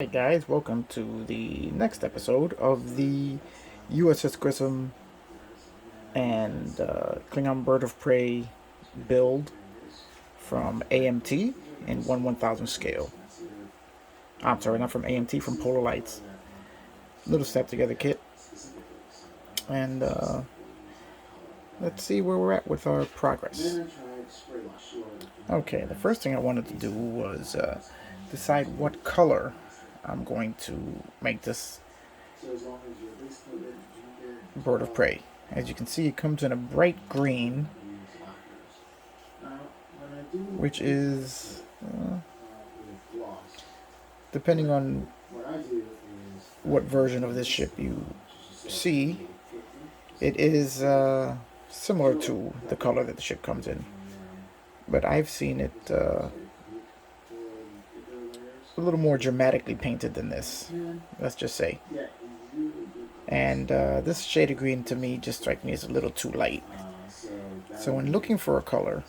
Hey guys, welcome to the next episode of the USS Grissom and Klingon Bird of Prey build from AMT in 1/1000 scale. I'm sorry, not from AMT, from Polar Lights. Little step together kit. And let's see where we're at with our progress. Okay, the first thing I wanted to do was decide what color I'm going to make this bird of prey. As you can see, it comes in a bright green, which is depending on what version of this ship you see, it is similar to the color that the ship comes in, but I've seen it a little more dramatically painted than this, let's just say. And this shade of green to me just strikes me as a little too light. So when looking for a color,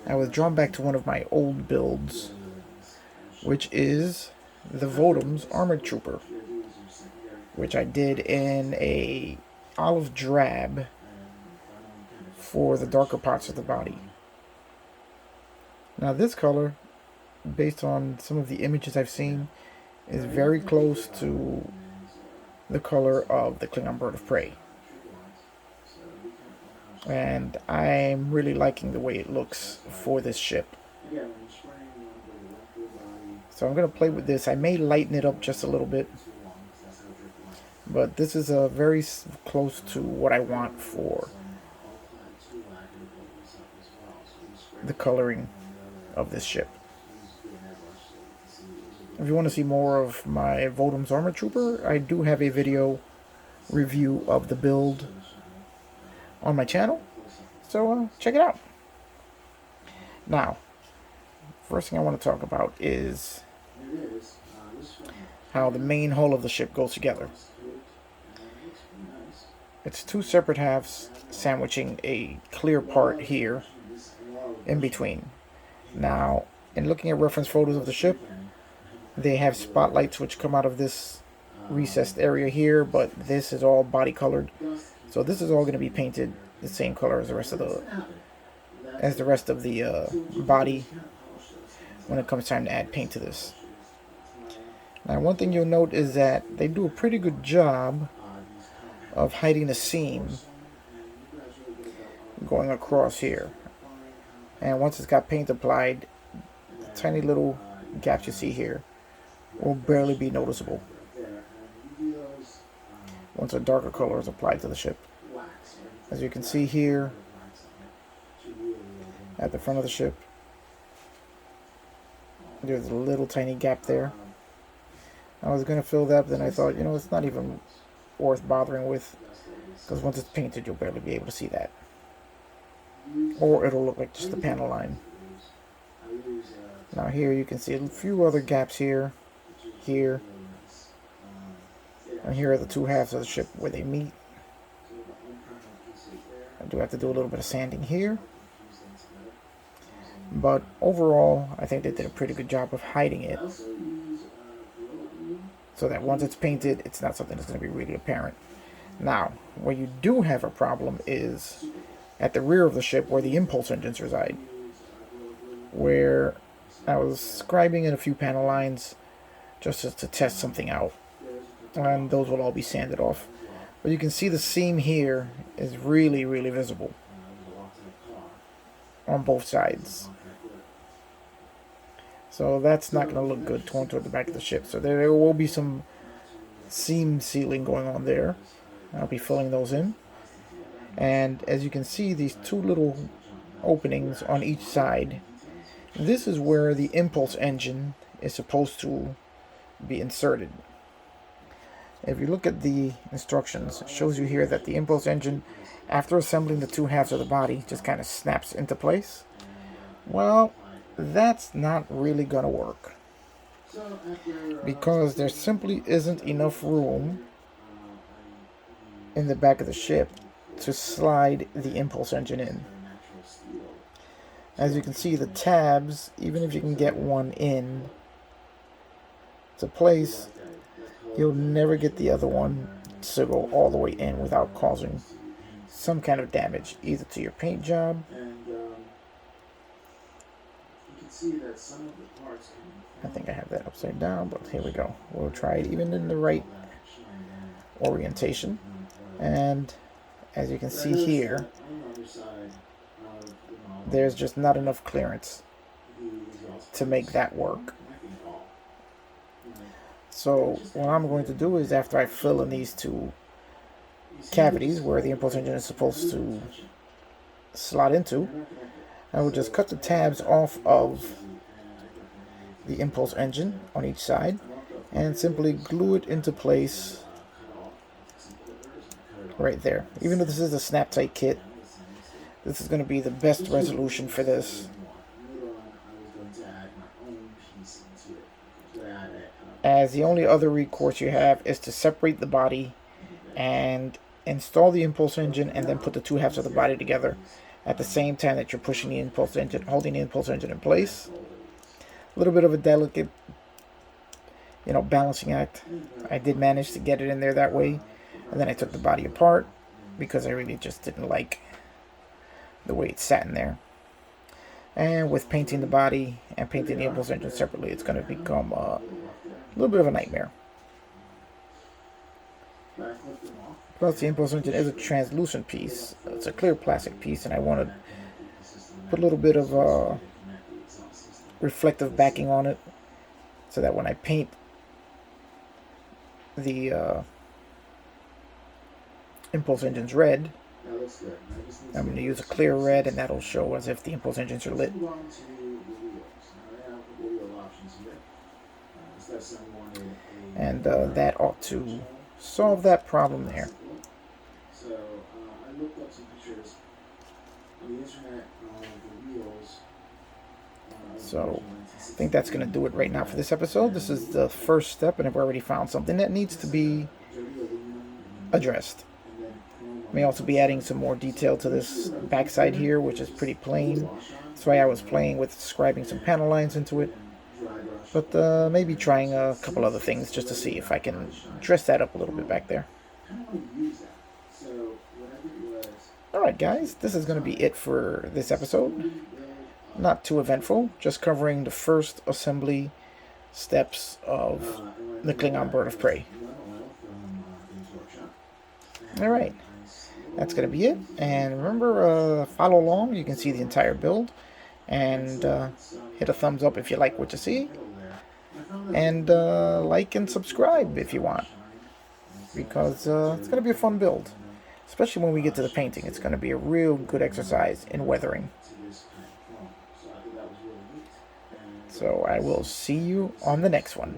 I was drawn back to one of my old builds, which is the Vodom's Armored Trooper, which I did in a olive drab for the darker parts of the body. Now this color, based on some of the images I've seen, is very close to the color of the Klingon Bird of Prey. And I'm really liking the way it looks for this ship. So I'm going to play with this. I may lighten it up just a little bit, but this is very close to what I want for the coloring of this ship. If you want to see more of my Vodom's Armor Trooper, I do have a video review of the build on my channel, so check it out. Now, first thing I want to talk about is how the main hull of the ship goes together. It's two separate halves sandwiching a clear part here in between. Now, in looking at reference photos of the ship, they have spotlights which come out of this recessed area here, but this is all body colored. So this is all going to be painted the same color as the rest of the body when it comes time to add paint to this. Now, one thing you'll note is that they do a pretty good job of hiding the seam going across here. And once it's got paint applied, the tiny little gaps you see here will barely be noticeable once a darker color is applied to the ship. As you can see here at the front of the ship, there's a little tiny gap there. I was going to fill that, but then I thought, it's not even worth bothering with, because once it's painted, you'll barely be able to see that. Or it'll look like just the panel line. Now here you can see a few other gaps here, and here are the two halves of the ship where they meet. I do have to do a little bit of sanding here, but overall I think they did a pretty good job of hiding it, so that once it's painted, it's not something that's going to be really apparent. Now, where you do have a problem is at the rear of the ship where the impulse engines reside, where I was scribing in a few panel lines just to test something out, and those will all be sanded off. But you can see the seam here is really, really visible on both sides. So that's not going to look good toward the back of the ship. So there will be some seam sealing going on there. I'll be filling those in. And as you can see, these two little openings on each side, this is where the impulse engine is supposed to be inserted. If you look at the instructions, it shows you here that the impulse engine, after assembling the two halves of the body, just kind of snaps into place. Well, that's not really going to work, because there simply isn't enough room in the back of the ship to slide the impulse engine in. As you can see, the tabs, even if you can get one in, to place, you'll never get the other one to go all the way in without causing some kind of damage, either to your paint job. I think I have that upside down, but here we go. We'll try it even in the right orientation. And as you can see here, there's just not enough clearance to make that work. So what I'm going to do is, after I fill in these two cavities where the impulse engine is supposed to slot into, I will just cut the tabs off of the impulse engine on each side and simply glue it into place right there. Even though this is a snap tight kit, this is going to be the best resolution for this, as the only other recourse you have is to separate the body and install the impulse engine and then put the two halves of the body together at the same time that you're pushing the impulse engine, holding the impulse engine in place. A little bit of a delicate, balancing act. I did manage to get it in there that way, and then I took the body apart because I really just didn't like the way it sat in there. And with painting the body and painting the impulse engine separately, it's going to become a little bit of a nightmare. Plus, the impulse engine is a translucent piece. It's a clear plastic piece, and I want to put a little bit of reflective backing on it, so that when I paint the impulse engines red, I'm going to use a clear red, and that'll show as if the impulse engines are lit. And that ought to solve that problem there. So I think that's going to do it right now for this episode. This is the first step, and I've already found something that needs to be addressed. May also be adding some more detail to this backside here, which is pretty plain. That's why I was playing with scribing some panel lines into it. But maybe trying a couple other things just to see if I can dress that up a little bit back there. Alright guys, this is going to be it for this episode. Not too eventful, just covering the first assembly steps of the Klingon Bird of Prey. Alright, that's going to be it. And remember, follow along. You can see the entire build. And hit a thumbs up if you like what you see. And like and subscribe if you want. Because it's going to be a fun build. Especially when we get to the painting. It's going to be a real good exercise in weathering. So I will see you on the next one.